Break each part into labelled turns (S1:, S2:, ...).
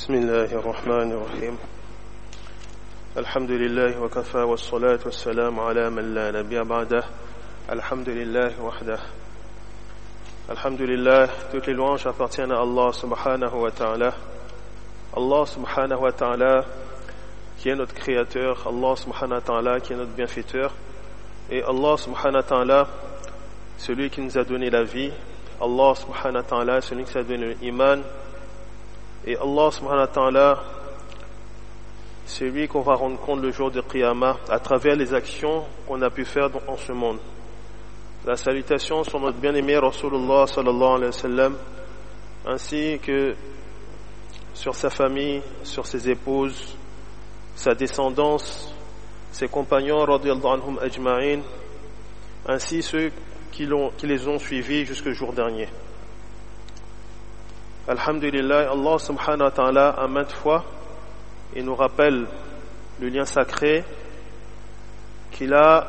S1: بسم الله الرحمن الرحيم الحمد لله وكفى والصلاة والسلام على من لا نبي بعده الحمد لله وحده الحمد لله toutes les louanges appartiennent à Allah subhanahu wa ta'ala. Allah subhanahu wa ta'ala qui est notre créateur, Allah subhanahu wa ta'ala qui est notre bienfaiteur, et Allah subhanahu wa ta'ala celui qui nous a donné la vie, Allah subhanahu wa ta'ala celui qui nous a donné l'iman, et Allah subhanahu wa ta'ala c'est lui qu'on va rendre compte le jour de Qiyamah à travers les actions qu'on a pu faire en ce monde. La salutation sur notre bien-aimé Rasulullah sallallahu alayhi wa sallam, ainsi que sur sa famille, sur ses épouses, sa descendance, ses compagnons radiyallahu anhum ajma'in, ainsi ceux qui les ont suivis jusqu'au jour dernier. Alhamdulillah, Allah subhanahu wa ta'ala à maintes fois il nous rappelle le lien sacré qu'il a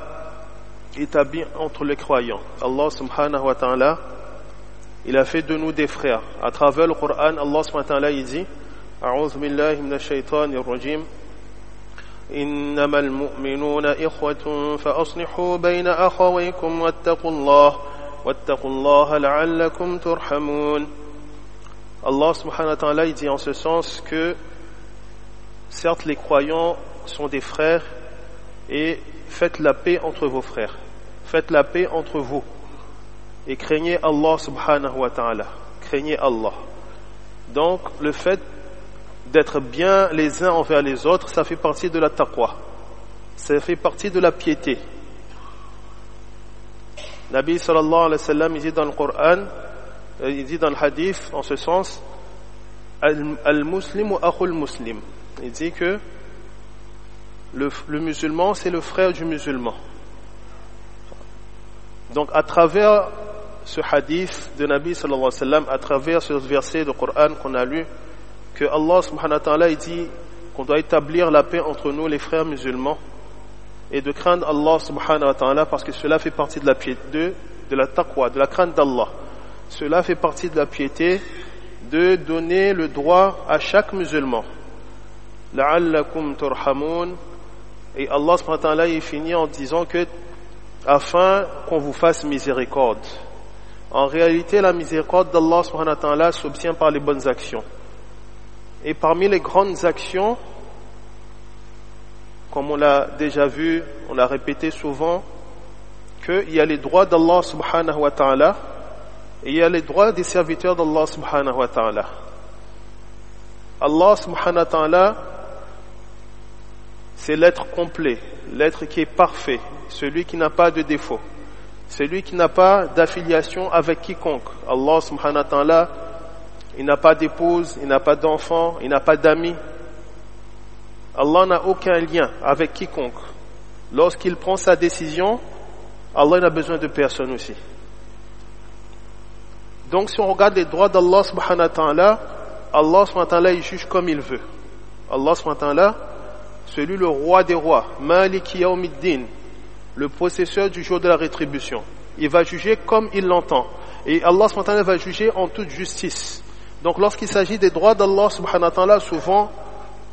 S1: établi entre les croyants. Allah subhanahu wa ta'ala il a fait de nous des frères. À travers le Coran, Allah subhanahu wa ta'ala il dit A'udhu billahi minash shaitanir rajim Innamal mu'minuna ikhwatun fa aslihu bayna akhawaykum wattaqullaha la'allakum turhamun. Allah subhanahu wa ta'ala il dit en ce sens que certes les croyants sont des frères et faites la paix entre vos frères, faites la paix entre vous et craignez Allah subhanahu wa ta'ala, craignez Allah. Donc le fait d'être bien les uns envers les autres, ça fait partie de la taqwa, ça fait partie de la piété. Nabi sallallahu alayhi wa sallam il dit dans le Coran, il dit dans le hadith en ce sens al-muslimu akhul muslim, il dit que le musulman c'est le frère du musulman. Donc à travers ce hadith de Nabi sallallahu alayhi wa sallam, à travers ce verset de Coran qu'on a lu, que Allah subhanahu wa ta'ala il dit qu'on doit établir la paix entre nous les frères musulmans et de craindre Allah subhanahu wa ta'ala, parce que cela fait partie de la piété, de la taqwa, de la crainte d'Allah. Cela fait partie de la piété de donner le droit à chaque musulman. La'allakum turhamun. Et Allah subhanahu wa ta'ala il finit en disant que afin qu'on vous fasse miséricorde. En réalité, la miséricorde d'Allah subhanahu wa ta'ala s'obtient par les bonnes actions. Et parmi les grandes actions, comme on l'a déjà vu, on l'a répété souvent, qu'il y a les droits d'Allah subhanahu wa ta'ala et il y a les droits des serviteurs d'Allah subhanahu wa ta'ala. Allah subhanahu wa ta'ala, c'est l'être complet, l'être qui est parfait, celui qui n'a pas de défaut, celui qui n'a pas d'affiliation avec quiconque. Allah subhanahu wa ta'ala, il n'a pas d'épouse, il n'a pas d'enfant, il n'a pas d'amis. Allah n'a aucun lien avec quiconque. Lorsqu'il prend sa décision, Allah n'a besoin de personne aussi. Donc si on regarde les droits d'Allah subhanahu wa ta'ala, Allah subhanahu wa ta'ala il juge comme il veut. Allah subhanahu wa ta'ala, celui le roi des rois, Maliki Yawmiddin, le possesseur du jour de la rétribution. Il va juger comme il l'entend. Et Allah subhanahu wa ta'ala va juger en toute justice. Donc lorsqu'il s'agit des droits d'Allah subhanahu wa ta'ala, souvent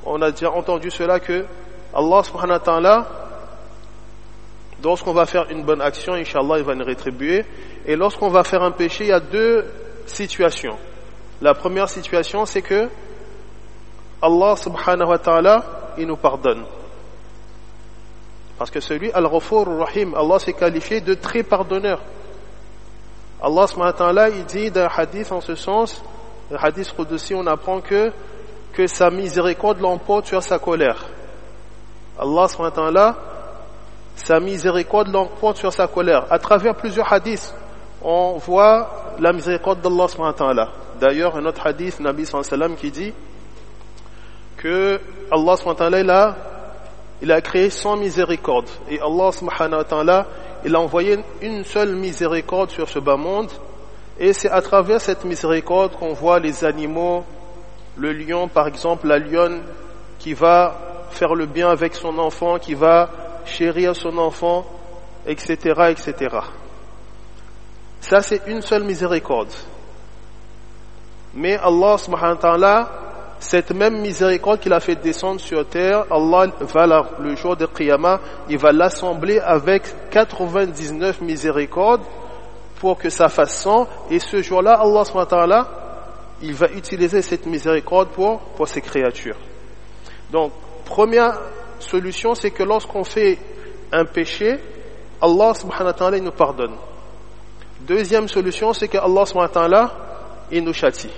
S1: on a déjà entendu cela que Allah subhanahu wa ta'ala, lorsqu'on va faire une bonne action, Inch'Allah, il va nous rétribuer. Et lorsqu'on va faire un péché, il y a deux situations. La première situation, c'est que Allah subhanahu wa ta'ala, il nous pardonne. Parce que celui, Al-Ghafur Rahim, Allah s'est qualifié de très pardonneur. Allah subhanahu wa ta'ala, il dit d'un hadith en ce sens, le hadith Qudsi, on apprend que sa miséricorde l'emporte sur sa colère. Allah subhanahu wa ta'ala, sa miséricorde l'emporte sur sa colère. À travers plusieurs hadiths, on voit la miséricorde d'Allah subhanahu wa ta'ala. D'ailleurs, un autre hadith, Nabi sallallahu alayhi wa sallam, qui dit que Allah subhanahu wa ta'ala, il a créé 100 miséricordes. Et Allah subhanahu wa ta'ala, il a envoyé une seule miséricorde sur ce bas monde. Et c'est à travers cette miséricorde qu'on voit les animaux, le lion par exemple, la lionne qui va faire le bien avec son enfant, qui va chérir son enfant, etc., etc. Ça c'est une seule miséricorde. Mais Allah subhanahu wa ta'ala, cette même miséricorde qu'il a fait descendre sur terre, Allah va le jour de Qiyamah, il va l'assembler avec 99 miséricordes pour que ça fasse 100, et ce jour-là, Allah subhanahu wa ta'ala, il va utiliser cette miséricorde pour ses créatures. Donc, première solution, c'est que lorsqu'on fait un péché, Allah subhanahu wa ta'ala, il nous pardonne. Deuxième solution, c'est que Allah subhanahu wa ta'ala, il nous châtie.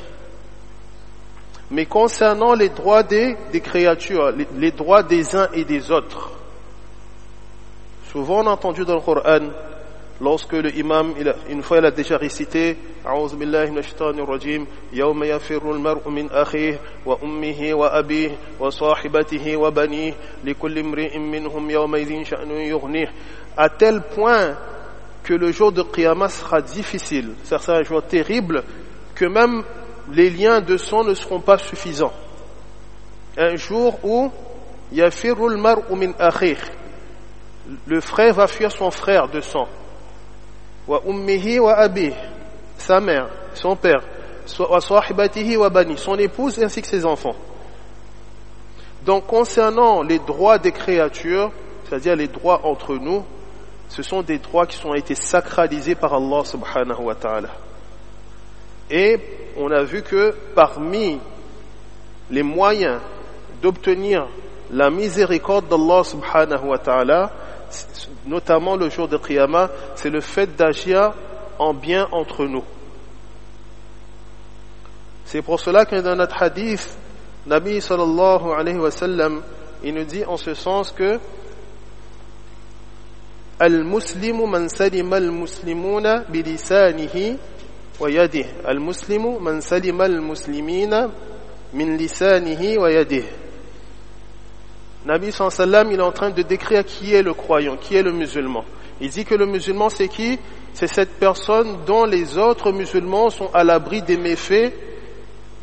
S1: Mais concernant les droits des créatures, les droits des uns et des autres, souvent on a entendu dans le Coran, lorsque le imam, une fois il a déjà récité A'udhu billahi minash shaitanir rajim, yawma yafirru al-mar'u min akhihi wa ummihi wa abihi wa sahibatihi wa banihi likulli imri'in minhum yawma idhin sha'nun yughnih, à tel point que le jour de Qiyamah sera difficile, ça sera un jour terrible, que même les liens de sang ne seront pas suffisants. Un jour où yafirru al-mar'u min akhihi, le frère va fuir son frère de sang. Wa ummihi wa abihi, sa mère, son père, wa sahibatihi wa bani, son épouse ainsi que ses enfants. Donc concernant les droits des créatures, c'est-à-dire les droits entre nous, ce sont des droits qui ont été sacralisés par Allah subhanahu wa ta'ala. Et on a vu que parmi les moyens d'obtenir la miséricorde d'Allah subhanahu wa ta'ala, notamment le jour de Qiyamah, c'est le fait d'agir en bien entre nous. C'est pour cela que dans notre hadith, Nabi sallallahu alayhi wa sallam, il nous dit en ce sens que Al-Muslimu man salima al-muslimuna bilisanihi wa yadihi. Al-Muslimu man salima al-muslimina min lisanihi wa yadihi. Nabi sallallahu alayhi wa sallam, il est en train de décrire qui est le croyant, qui est le musulman. Il dit que le musulman, c'est qui? C'est cette personne dont les autres musulmans sont à l'abri des méfaits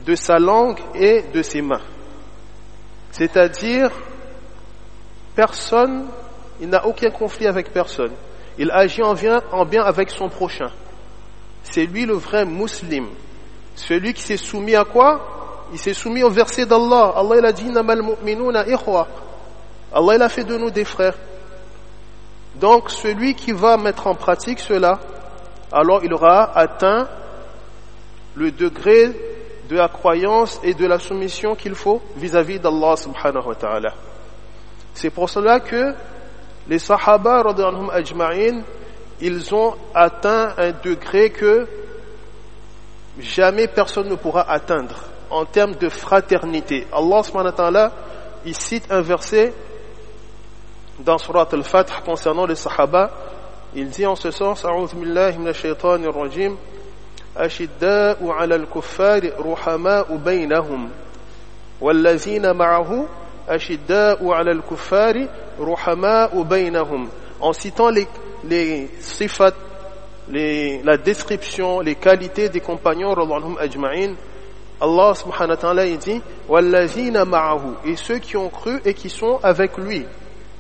S1: de sa langue et de ses mains. C'est-à-dire, personne, il n'a aucun conflit avec personne. Il agit en bien avec son prochain. C'est lui le vrai musulman. Celui qui s'est soumis à quoi? Il s'est soumis au verset d'Allah. Allah il a dit, Namal mu'minuna ikhwa. Allah il a fait de nous des frères. Donc celui qui va mettre en pratique cela, alors il aura atteint le degré de la croyance et de la soumission qu'il faut vis-à-vis d'Allah subhanahu wa ta'ala. C'est pour cela que les sahaba radiyallahu anhum ajma'in, ils ont atteint un degré que jamais personne ne pourra atteindre en termes de fraternité. Allah subhanahu wa ta'ala, il cite un verset dans Surat al-Fath concernant les Sahaba. Il dit en ce sens, A'udhu billahi minash shaitanir rajim, Ashidda'u 'ala al-kuffari ruhama'u baynahum wallazina ma'ahu ashidda'u 'ala al-kuffari ruhama'u baynahum. En citant les sifat, la description, les qualités des compagnons radiyallahu anhum ajma'in, Allah subhanahu wa ta'ala il dit wallazina ma'ahu, et ceux qui ont cru et qui sont avec lui,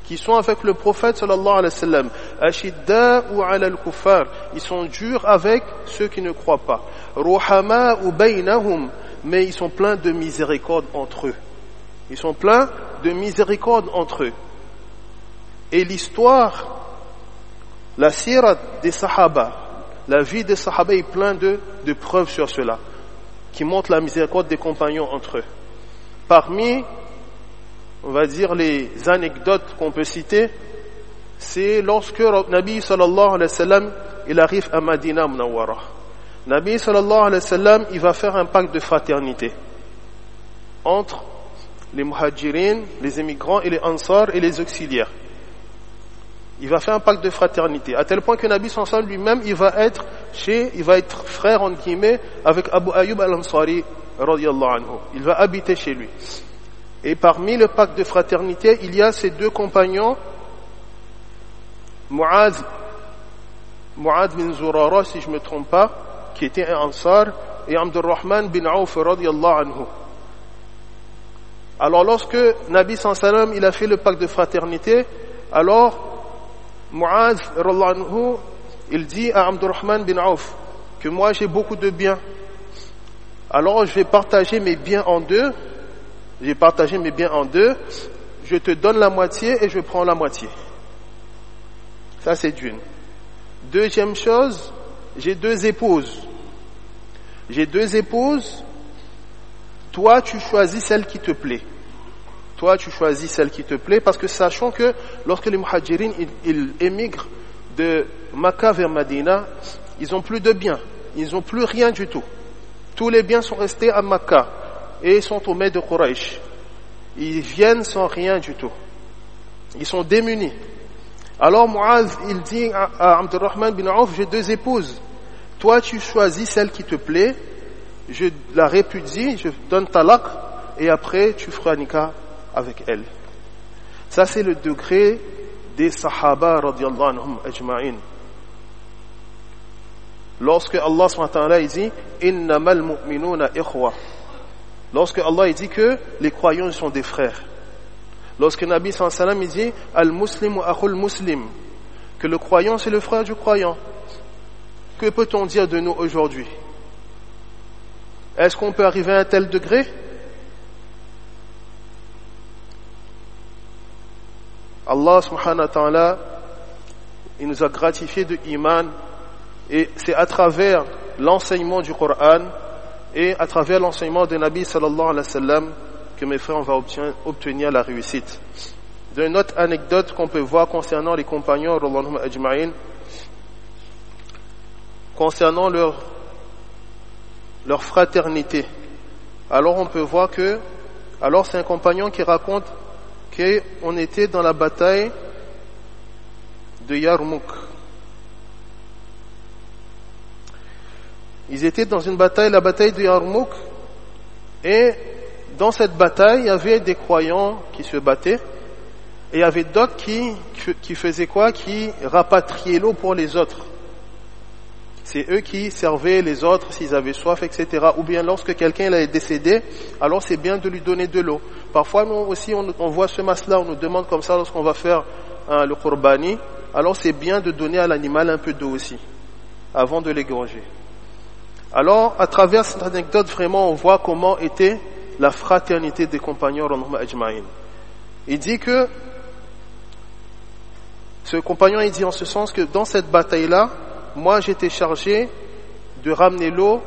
S1: qui sont avec le prophète sallallahu alayhi wa sallam, ashidda'u 'ala al-kuffar, ils sont durs avec ceux qui ne croient pas, ruhama'u baynahum, mais ils sont pleins de miséricorde entre eux. Ils sont pleins de miséricorde entre eux. Et l'histoire, la sirat des sahaba, la vie des sahaba est plein de preuves sur cela, qui montrent la miséricorde des compagnons entre eux. Parmi, on va dire, les anecdotes qu'on peut citer, c'est lorsque Nabi sallallahu alayhi wa sallam, il arrive à Madina Munawwara. Nabi sallallahu alayhi wa sallam, il va faire un pacte de fraternité entre les muhajirin, les émigrants, et les ansar, et les auxiliaires. Il va faire un pacte de fraternité, à tel point que Nabi sallallahu alayhi wa sallam lui-même, il va être frère, entre guillemets, avec Abu Ayyub al-Ansari, radiyallahu anhu. Il va habiter chez lui. Et parmi le pacte de fraternité, il y a ces deux compagnons, Mu'adh bin Zurara, si je ne me trompe pas, qui était un Ansar, et Abdurrahman bin Auf, radiyallahu anhu. Alors lorsque Nabi sallallahu alayhi wa sallam, il a fait le pacte de fraternité, alors Mu'adh, radiyallahu anhu, il dit à Abdurrahman bin Auf que moi j'ai beaucoup de biens. Alors je vais partager mes biens en deux, j'ai partagé mes biens en deux, je te donne la moitié et je prends la moitié. Ça c'est d'une. Deuxième chose, j'ai deux épouses. Toi tu choisis celle qui te plaît. Parce que sachant que lorsque les muhajirines ils émigrent de Makka vers Madina, ils n'ont plus de biens, ils n'ont plus rien du tout. Tous les biens sont restés à Makka et sont aux mains de Quraysh. Ils viennent sans rien du tout. Ils sont démunis. Alors Mu'adh, il dit à Abdurrahman bin Auf, j'ai deux épouses. Toi, tu choisis celle qui te plaît, je la répudie, je donne talaq, et après, tu feras nikah avec elle. Ça, c'est le degré des sahaba, radiyallahu anhum ajma'in. Lorsque Allah subhanahu wa ta'ala dit innamal mu'minuna ikhwa, lorsque Allah dit que les croyants sont des frères, lorsque Nabi sallallahu alayhi wa sallam dit al-muslimu akhul muslim, que le croyant c'est le frère du croyant, que peut-on dire de nous aujourd'hui? Est-ce qu'on peut arriver à un tel degré? Allah subhanahu wa ta'ala, il nous a gratifié de iman. Et c'est à travers l'enseignement du Coran et à travers l'enseignement de Nabi sallallahu alayhi wa sallam que mes frères on va obtenir la réussite. D'une autre anecdote qu'on peut voir concernant les compagnons radhiyallahu ajma'in, concernant leur fraternité. Alors on peut voir que, alors c'est un compagnon qui raconte qu'on était dans la bataille de Yarmouk. Ils étaient dans une bataille, la bataille de Yarmouk, et dans cette bataille, il y avait des croyants qui se battaient, et il y avait d'autres qui faisaient quoi? Qui rapatriaient l'eau pour les autres. C'est eux qui servaient les autres s'ils avaient soif, etc. Ou bien lorsque quelqu'un est décédé, alors c'est bien de lui donner de l'eau. Parfois, nous aussi, on voit ce masla, on nous demande comme ça lorsqu'on va faire le qurbani, alors c'est bien de donner à l'animal un peu d'eau aussi, avant de l'égorger. Alors, à travers cette anecdote, vraiment, on voit comment était la fraternité des compagnons ajma'in. Il dit que, ce compagnon, il dit en ce sens que dans cette bataille-là, moi, j'étais chargé de ramener l'eau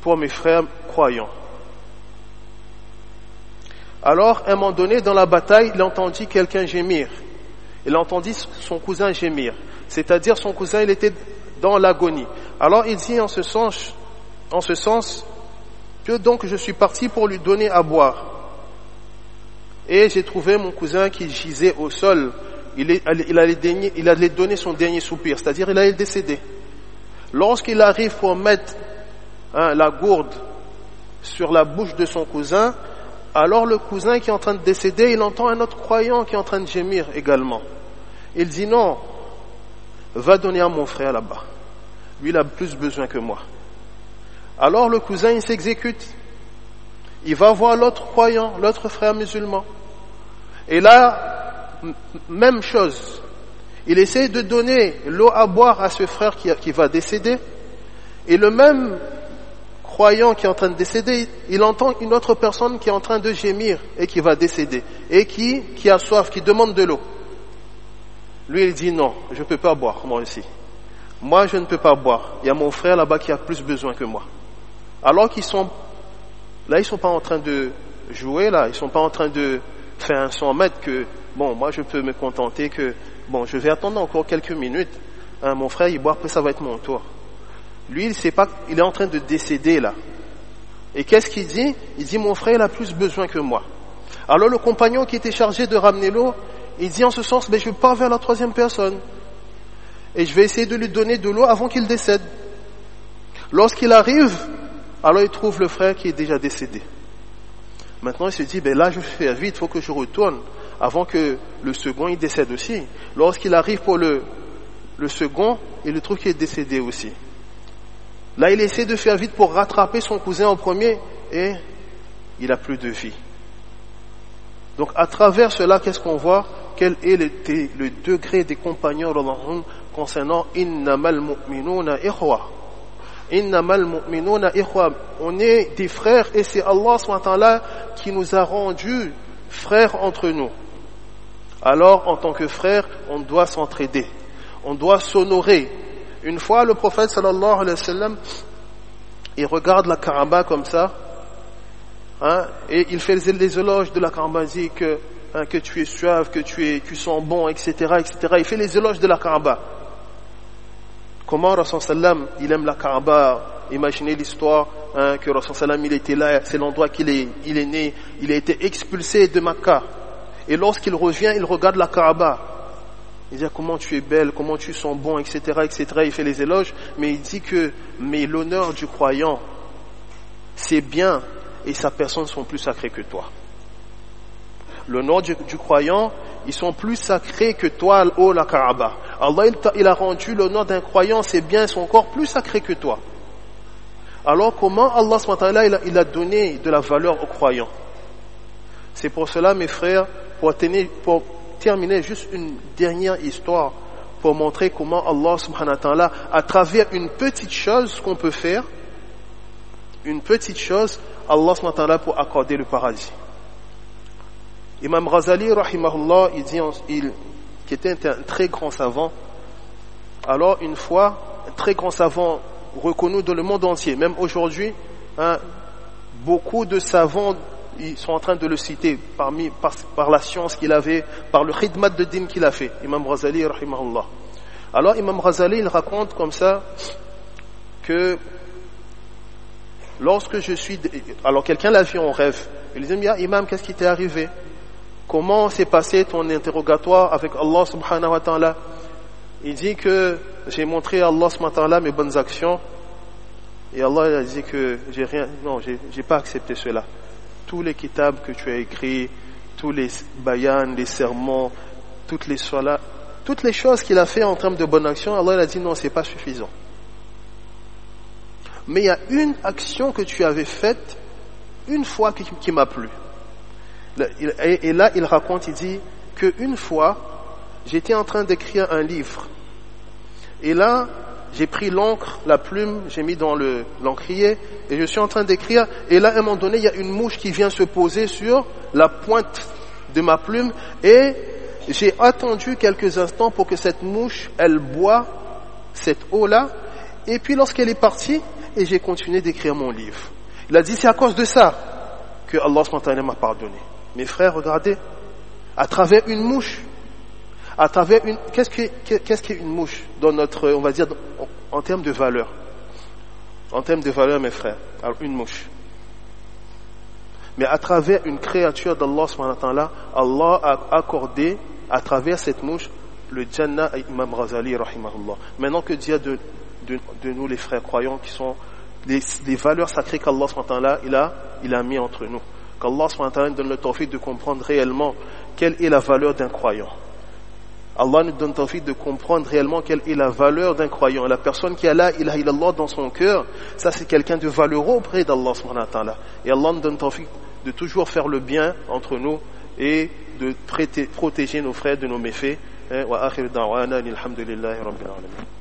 S1: pour mes frères croyants. Alors, à un moment donné, dans la bataille, il entendit quelqu'un gémir. Il entendit son cousin gémir. C'est-à-dire, son cousin, il était dans l'agonie. Alors il dit en ce sens que donc je suis parti pour lui donner à boire. Et j'ai trouvé mon cousin qui gisait au sol. Il allait donner son dernier soupir, c'est-à-dire il allait décéder. Lorsqu'il arrive pour mettre la gourde sur la bouche de son cousin, alors le cousin qui est en train de décéder, il entend un autre croyant qui est en train de gémir également. Il dit non, va donner à mon frère là-bas. Lui, il a plus besoin que moi. Alors le cousin, il s'exécute. Il va voir l'autre croyant, l'autre frère musulman. Et là, même chose. Il essaie de donner l'eau à boire à ce frère qui va décéder. Et le même croyant qui est en train de décéder, il entend une autre personne qui est en train de gémir et qui va décéder. Et qui a soif, qui demande de l'eau. Lui, il dit non, je ne peux pas boire, moi aussi. Moi, je ne peux pas boire. Il y a mon frère là-bas qui a plus besoin que moi. Alors qu'ils sont, là, ils sont pas en train de jouer, là. Ils sont pas en train de faire un 100 mètres que, bon, moi, je peux me contenter que, bon, je vais attendre encore quelques minutes. Mon frère, il boit, après, ça va être mon tour. Lui, il sait pas, il est en train de décéder, là. Et qu'est-ce qu'il dit? Il dit, mon frère, il a plus besoin que moi. Alors, le compagnon qui était chargé de ramener l'eau, il dit en ce sens, mais je pars vers la troisième personne. Et je vais essayer de lui donner de l'eau avant qu'il décède. Lorsqu'il arrive, alors il trouve le frère qui est déjà décédé. Maintenant il se dit, ben là je fais vite, il faut que je retourne avant que le second il décède aussi. Lorsqu'il arrive pour le second, il le trouve qu'il est décédé aussi. Là il essaie de faire vite pour rattraper son cousin en premier et il a plus de vie. Donc à travers cela, qu'est-ce qu'on voit? Quel est le degré des compagnons concernant innamal mu'minuna ikhwa. Innamal mu'minuna ikhwa. On est des frères et c'est Allah subhanahu wa ta'ala qui nous a rendus frères entre nous. Alors, en tant que frères, on doit s'entraider. On doit s'honorer. Une fois, le prophète sallallahu alayhi wa sallam, il regarde la Kaaba comme ça, et il fait les éloges de la Kaaba, il dit que tu es suave, que tu sens bon, etc., etc. Il fait les éloges de la Kaaba. Comment Rasul sallam, il aime la Kaaba. Imaginez l'histoire que Rasul sallam, il était là, c'est l'endroit qu'il est né, il a été expulsé de Makkah. Et lorsqu'il revient, il regarde la Kaaba. Il dit comment tu es belle, comment tu sens bon, etc., etc. Il fait les éloges, mais il dit mais l'honneur du croyant, c'est bien, et sa personne sont plus sacrées que toi. L'honneur du croyant, ils sont plus sacrés que toi, oh la Kaaba. Allah, il a rendu l'honneur d'un croyant, ses biens sont encore plus sacrés que toi. Alors comment Allah subhanahu wa ta'ala, il a donné de la valeur aux croyants? C'est pour cela, mes frères, pour terminer juste une dernière histoire, pour montrer comment Allah subhanahu wa ta'ala, à travers une petite chose qu'on peut faire, une petite chose, Allah subhanahu wa ta'ala pour accorder le paradis. Imam Ghazali, rahimahullah, qui était un très grand savant. Alors, une fois, un très grand savant reconnu dans le monde entier, même aujourd'hui, beaucoup de savants, ils sont en train de le citer par la science qu'il avait, par le khidmat de din qu'il a fait, Imam Ghazali, rahimahullah. Alors, Imam Ghazali, il raconte comme ça que lorsque alors quelqu'un l'a vu en rêve, il dit, Imam, qu'est-ce qui t'est arrivé? Comment s'est passé ton interrogatoire avec Allah subhanahu wa ta'ala? Il dit que j'ai montré à Allah subhanahu wa ta'ala mes bonnes actions et Allah a dit que j'ai pas accepté cela. Tous les kitabs que tu as écrits, tous les bayans, les sermons, toutes les choses qu'il a fait en termes de bonnes actions, Allah a dit non, c'est pas suffisant. Mais il y a une action que tu avais faite une fois qui m'a plu. Et là, il raconte, il dit qu'une fois, j'étais en train d'écrire un livre. Et là, j'ai pris l'encre, la plume, j'ai mis dans l'encrier, et je suis en train d'écrire. Et là, à un moment donné, il y a une mouche qui vient se poser sur la pointe de ma plume. Et j'ai attendu quelques instants pour que cette mouche, elle boit cette eau-là. Et puis, lorsqu'elle est partie, et j'ai continué d'écrire mon livre. Il a dit, c'est à cause de ça que Allah spontanément m'a pardonné. Mes frères, regardez, à travers une mouche, qu'est-ce qu'est une mouche dans notre, on va dire, en termes de valeur? En termes de valeur, mes frères, alors une mouche. Mais à travers une créature d'Allah subhanahu wa ta'ala, Allah a accordé, à travers cette mouche, le Jannah à Imam Ghazali, rahimahullah. Maintenant que Dieu de nous, les frères croyants, qui sont les valeurs sacrées qu'Allah subhanahu wa ta'ala, il a mis entre nous. Qu'Allah subhanahu wa ta'ala donne le tawfiq de comprendre réellement quelle est la valeur d'un croyant. Allah nous donne le tawfiq de comprendre réellement quelle est la valeur d'un croyant. La personne qui a la ilaha illallah dans son cœur, ça c'est quelqu'un de valeureux auprès d'Allah subhanahu wa ta'ala. Et Allah nous donne le tawfiq de toujours faire le bien entre nous et de protéger nos frères de nos méfaits. Wa akhir da'wana alhamdulillahi rabbil alamin.